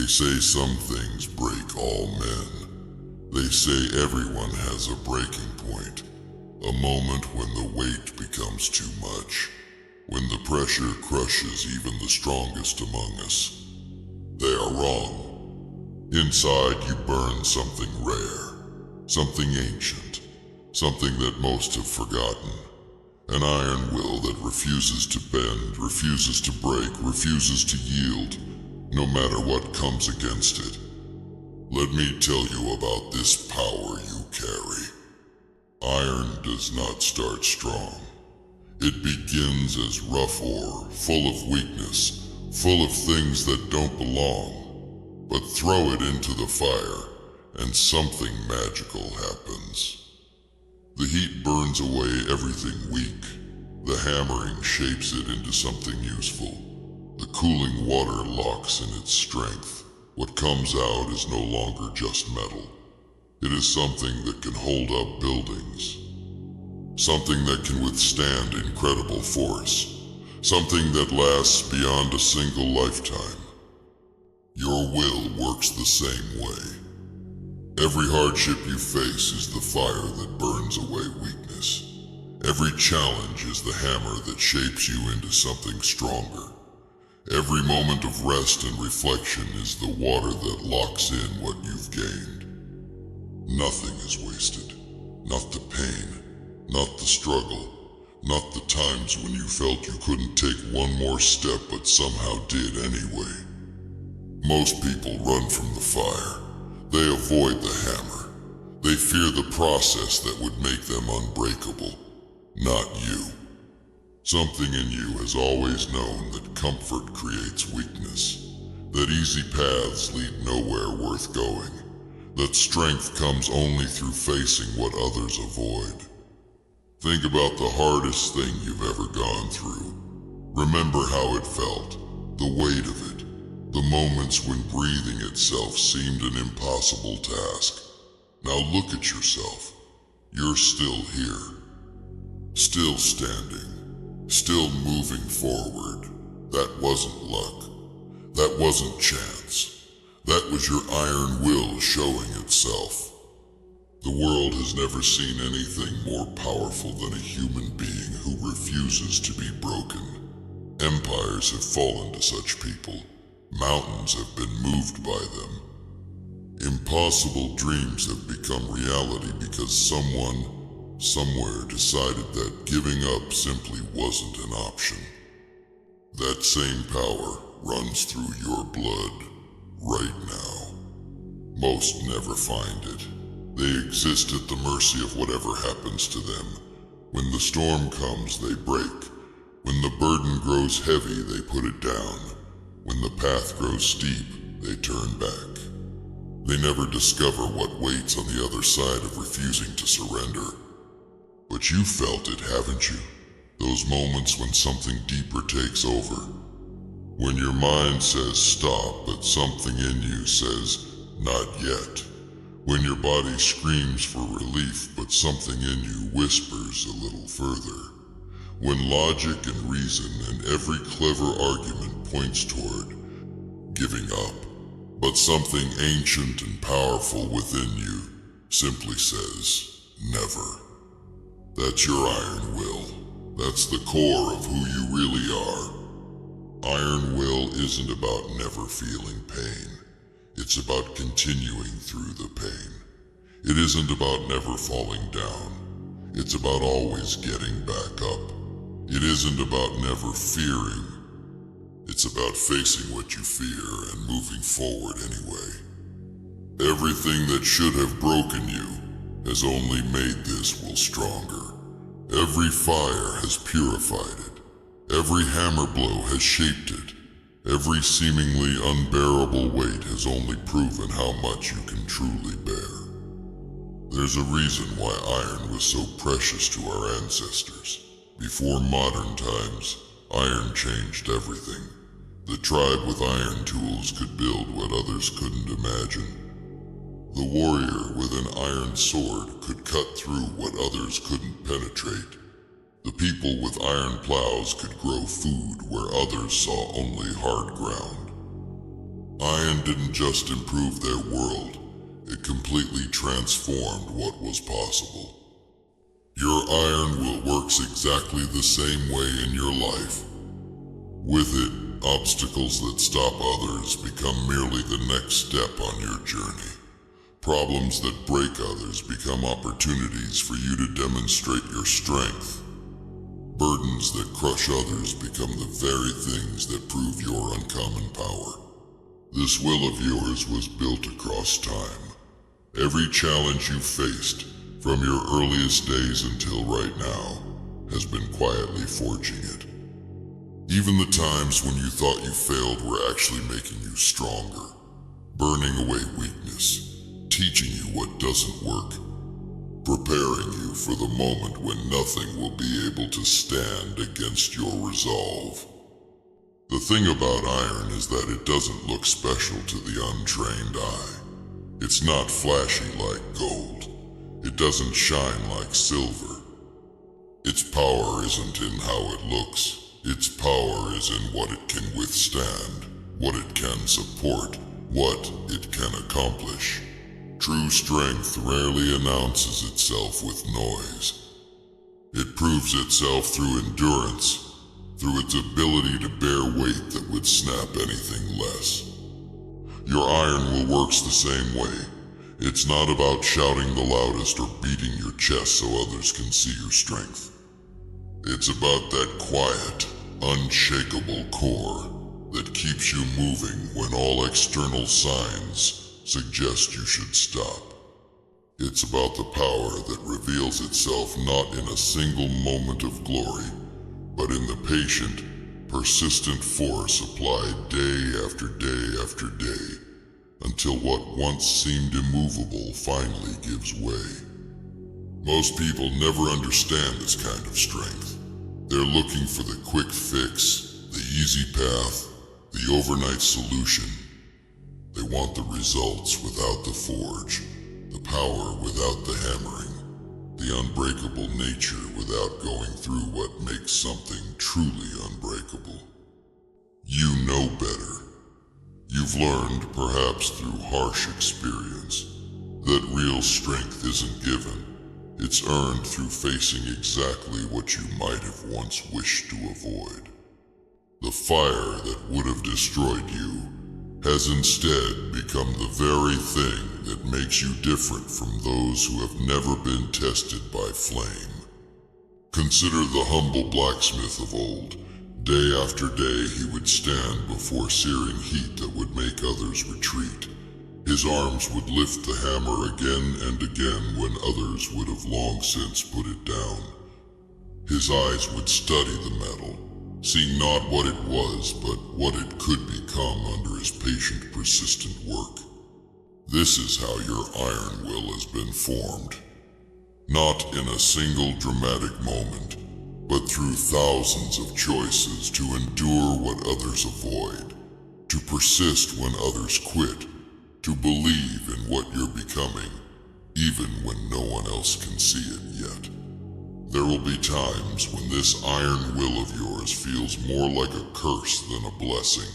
say some things break all men. They say everyone has a breaking point, a moment when the weight becomes too much, when the pressure crushes even the strongest among us. They are wrong. Inside you burn something rare, something ancient, something that most have forgotten. An iron will that refuses to bend, refuses to break, refuses to yield, no matter what comes against it. Let me tell you about this power you carry. Iron does not start strong. It begins as rough ore, full of weakness, full of things that don't belong. But throw it into the fire, and something magical happens. The heat burns away everything weak. The hammering shapes it into something useful. The cooling water locks in its strength. What comes out is no longer just metal. It is something that can hold up buildings. Something that can withstand incredible force. Something that lasts beyond a single lifetime. Your will works the same way. Every hardship you face is the fire that burns away weakness. Every challenge is the hammer that shapes you into something stronger. Every moment of rest and reflection is the water that locks in what you've gained. Nothing is wasted. Not the pain, not the struggle, not the times when you felt you couldn't take one more step but somehow did anyway. Most people run from the fire. They avoid the hammer. They fear the process that would make them unbreakable. Not you. Something in you has always known that comfort creates weakness, that easy paths lead nowhere worth going, that strength comes only through facing what others avoid. Think about the hardest thing you've ever gone through. Remember how it felt, the weight of it. The moments when breathing itself seemed an impossible task. Now look at yourself. You're still here. Still standing. Still moving forward. That wasn't luck. That wasn't chance. That was your iron will showing itself. The world has never seen anything more powerful than a human being who refuses to be broken. Empires have fallen to such people. Mountains have been moved by them. Impossible dreams have become reality because someone, somewhere decided that giving up simply wasn't an option. That same power runs through your blood right now. Most never find it. They exist at the mercy of whatever happens to them. When the storm comes, they break. When the burden grows heavy, they put it down. When the path grows steep, they turn back. They never discover what waits on the other side of refusing to surrender. But you felt it, haven't you? Those moments when something deeper takes over. When your mind says stop, but something in you says not yet. When your body screams for relief, but something in you whispers a little further. When logic and reason and every clever argument points toward giving up, but something ancient and powerful within you simply says never. That's your iron will. That's the core of who you really are. Iron will isn't about never feeling pain. It's about continuing through the pain. It isn't about never falling down. It's about always getting back up. It isn't about never fearing. It's about facing what you fear and moving forward anyway. Everything that should have broken you has only made this will stronger. Every fire has purified it. Every hammer blow has shaped it. Every seemingly unbearable weight has only proven how much you can truly bear. There's a reason why iron was so precious to our ancestors. Before modern times, iron changed everything. The tribe with iron tools could build what others couldn't imagine. The warrior with an iron sword could cut through what others couldn't penetrate. The people with iron plows could grow food where others saw only hard ground. Iron didn't just improve their world, it completely transformed what was possible. Your iron will works exactly the same way in your life. With it, obstacles that stop others become merely the next step on your journey. Problems that break others become opportunities for you to demonstrate your strength. Burdens that crush others become the very things that prove your uncommon power. This will of yours was built across time. Every challenge you faced, from your earliest days until right now, has been quietly forging it. Even the times when you thought you failed were actually making you stronger, burning away weakness, teaching you what doesn't work, preparing you for the moment when nothing will be able to stand against your resolve. The thing about iron is that it doesn't look special to the untrained eye. It's not flashy like gold. It doesn't shine like silver. Its power isn't in how it looks. Its power is in what it can withstand, what it can support, what it can accomplish. True strength rarely announces itself with noise. It proves itself through endurance, through its ability to bear weight that would snap anything less. Your iron will works the same way. It's not about shouting the loudest or beating your chest so others can see your strength. It's about that quiet, unshakable core that keeps you moving when all external signs suggest you should stop. It's about the power that reveals itself not in a single moment of glory, but in the patient, persistent force applied day after day after day, until what once seemed immovable finally gives way. Most people never understand this kind of strength. They're looking for the quick fix, the easy path, the overnight solution. They want the results without the forge, the power without the hammering, the unbreakable nature without going through what makes something truly unbreakable. You know better. You've learned, perhaps through harsh experience, that real strength isn't given. It's earned through facing exactly what you might have once wished to avoid. The fire that would have destroyed you has instead become the very thing that makes you different from those who have never been tested by flame. Consider the humble blacksmith of old. Day after day he would stand before searing heat that would make others retreat. His arms would lift the hammer again and again when others would have long since put it down. His eyes would study the metal, seeing not what it was, but what it could become under his patient, persistent work. This is how your iron will has been formed. Not in a single dramatic moment, but through thousands of choices to endure what others avoid, to persist when others quit, to believe in what you're becoming, even when no one else can see it yet. There will be times when this iron will of yours feels more like a curse than a blessing.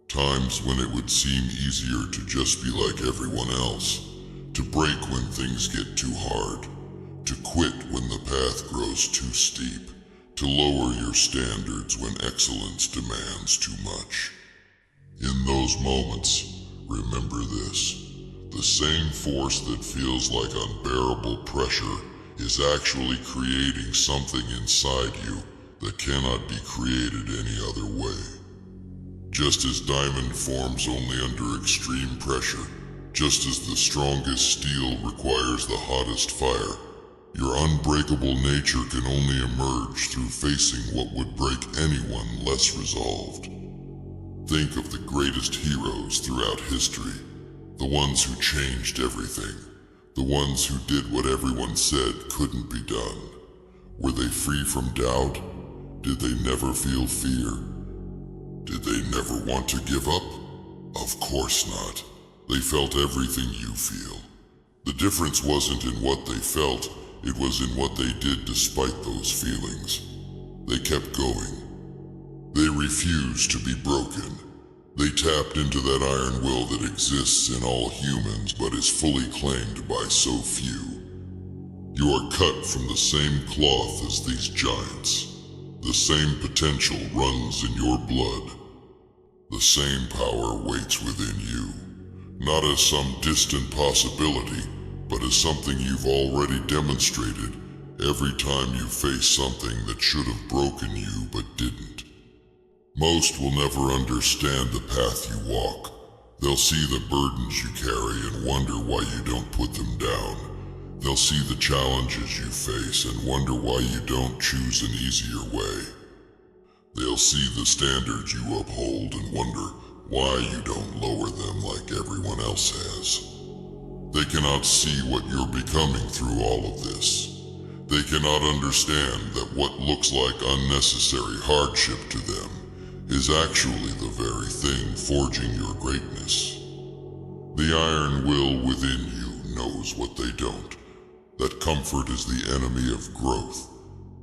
Times when it would seem easier to just be like everyone else, to break when things get too hard, to quit when the path grows too steep, to lower your standards when excellence demands too much. In those moments, remember this: the same force that feels like unbearable pressure is actually creating something inside you that cannot be created any other way. Just as diamond forms only under extreme pressure, just as the strongest steel requires the hottest fire, your unbreakable nature can only emerge through facing what would break anyone less resolved. Think of the greatest heroes throughout history, the ones who changed everything, the ones who did what everyone said couldn't be done. Were they free from doubt? Did they never feel fear? Did they never want to give up? Of course not. They felt everything you feel. The difference wasn't in what they felt, it was in what they did despite those feelings. They kept going. They refused to be broken. They tapped into that iron will that exists in all humans but is fully claimed by so few. You are cut from the same cloth as these giants. The same potential runs in your blood. The same power waits within you, not as some distant possibility, but as something you've already demonstrated every time you face something that should have broken you but didn't. Most will never understand the path you walk. They'll see the burdens you carry and wonder why you don't put them down. They'll see the challenges you face and wonder why you don't choose an easier way. They'll see the standards you uphold and wonder why you don't lower them like everyone else has. They cannot see what you're becoming through all of this. They cannot understand that what looks like unnecessary hardship to them is actually the very thing forging your greatness. The iron will within you knows what they don't. That comfort is the enemy of growth.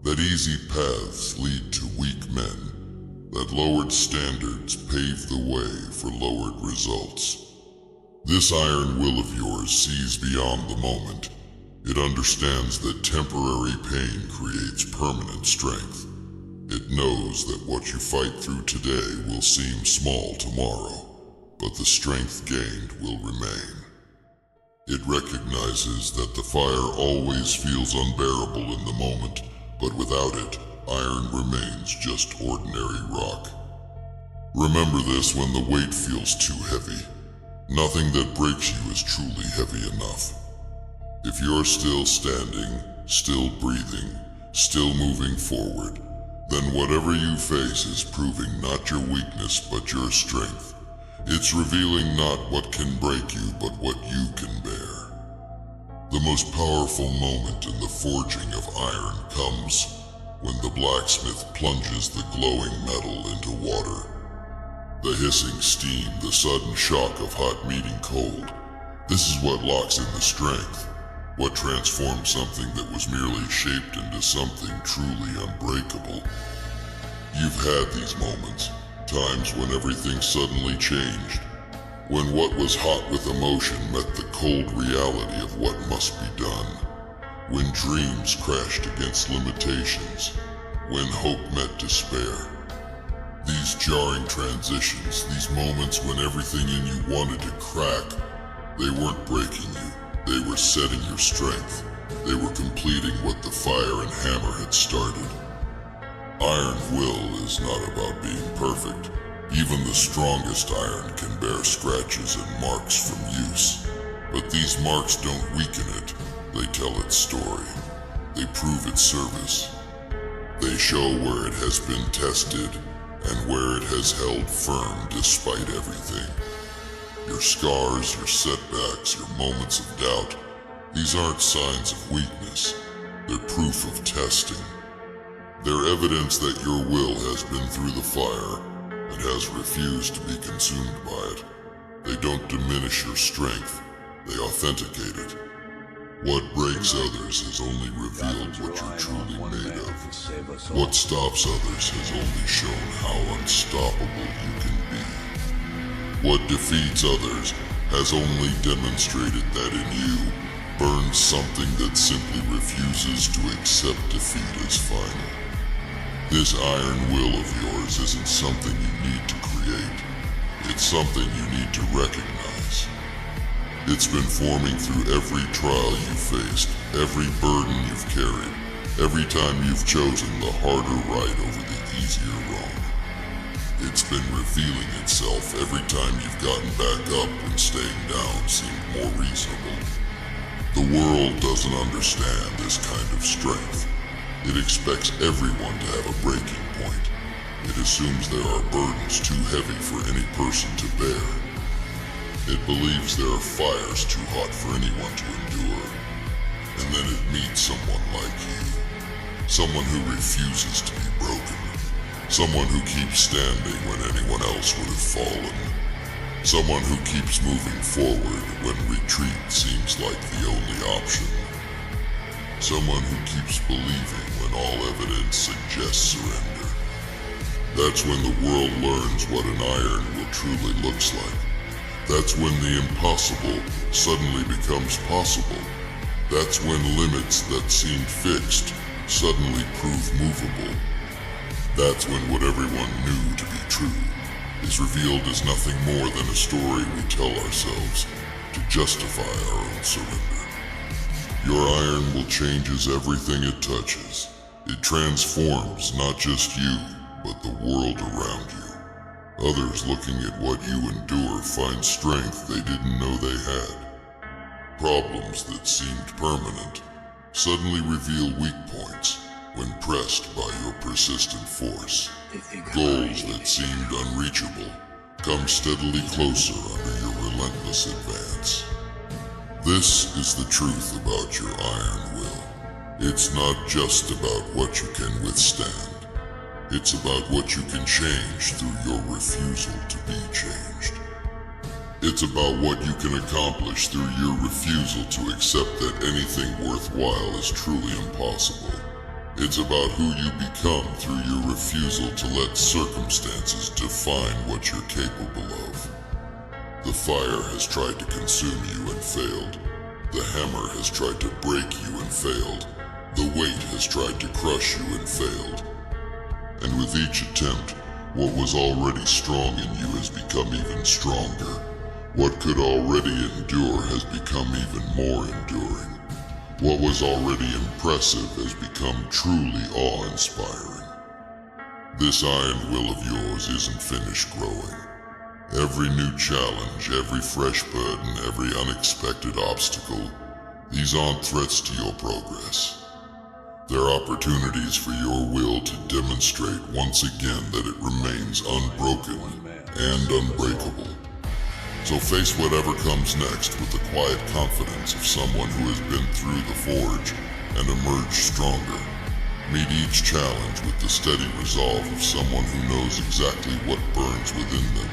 That easy paths lead to weak men. That lowered standards pave the way for lowered results. This iron will of yours sees beyond the moment. It understands that temporary pain creates permanent strength. It knows that what you fight through today will seem small tomorrow, but the strength gained will remain. It recognizes that the fire always feels unbearable in the moment, but without it, iron remains just ordinary rock. Remember this when the weight feels too heavy. Nothing that breaks you is truly heavy enough. If you're still standing, still breathing, still moving forward, then whatever you face is proving not your weakness but your strength. It's revealing not what can break you but what you can bear. The most powerful moment in the forging of iron comes when the blacksmith plunges the glowing metal into water. The hissing steam, the sudden shock of hot meeting cold. This is what locks in the strength. What transformed something that was merely shaped into something truly unbreakable. You've had these moments, times when everything suddenly changed, when what was hot with emotion met the cold reality of what must be done, when dreams crashed against limitations, when hope met despair. These jarring transitions, these moments when everything in you wanted to crack, they weren't breaking you. They were setting your strength. They were completing what the fire and hammer had started. Iron will is not about being perfect. Even the strongest iron can bear scratches and marks from use. But these marks don't weaken it. They tell its story. They prove its service. They show where it has been tested and where it has held firm despite everything. Your scars, your setbacks, your moments of doubt, these aren't signs of weakness. They're proof of testing. They're evidence that your will has been through the fire and has refused to be consumed by it. They don't diminish your strength, they authenticate it. What breaks others has only revealed what you're truly made of. What stops others has only shown how unstoppable you can be. What defeats others has only demonstrated that in you burns something that simply refuses to accept defeat as final. This iron will of yours isn't something you need to create. It's something you need to recognize. It's been forming through every trial you've faced, every burden you've carried, every time you've chosen the harder right over the easier wrong. It's been revealing itself every time you've gotten back up when staying down seemed more reasonable. The world doesn't understand this kind of strength. It expects everyone to have a breaking point. It assumes there are burdens too heavy for any person to bear. It believes there are fires too hot for anyone to endure. And then it meets someone like you. Someone who refuses to be broken. Someone who keeps standing when anyone else would have fallen. Someone who keeps moving forward when retreat seems like the only option. Someone who keeps believing when all evidence suggests surrender. That's when the world learns what an iron will truly looks like. That's when the impossible suddenly becomes possible. That's when limits that seemed fixed suddenly prove movable. That's when what everyone knew to be true is revealed as nothing more than a story we tell ourselves to justify our own surrender. Your iron will changes everything it touches. It transforms not just you, but the world around you. Others looking at what you endure find strength they didn't know they had. Problems that seemed permanent suddenly reveal weak points when pressed by your persistent force. Goals that seemed unreachable come steadily closer under your relentless advance. This is the truth about your iron will. It's not just about what you can withstand. It's about what you can change through your refusal to be changed. It's about what you can accomplish through your refusal to accept that anything worthwhile is truly impossible. It's about who you become through your refusal to let circumstances define what you're capable of. The fire has tried to consume you and failed. The hammer has tried to break you and failed. The weight has tried to crush you and failed. And with each attempt, what was already strong in you has become even stronger. What could already endure has become even more enduring. What was already impressive has become truly awe-inspiring. This iron will of yours isn't finished growing. Every new challenge, every fresh burden, every unexpected obstacle, these aren't threats to your progress. They're opportunities for your will to demonstrate once again that it remains unbroken and unbreakable. So face whatever comes next with the quiet confidence of someone who has been through the forge and emerged stronger. Meet each challenge with the steady resolve of someone who knows exactly what burns within them.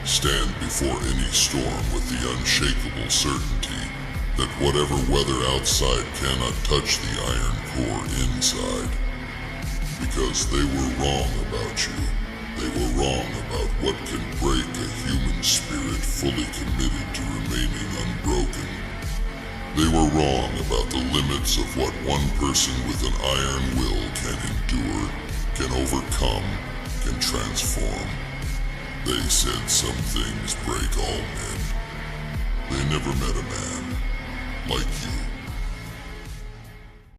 Stand before any storm with the unshakable certainty that whatever weather outside cannot touch the iron core inside. Because they were wrong about you. They were wrong about what can break a human spirit fully committed to remaining unbroken. They were wrong about the limits of what one person with an iron will can endure, can overcome, can transform. They said some things break all men. They never met a man like you.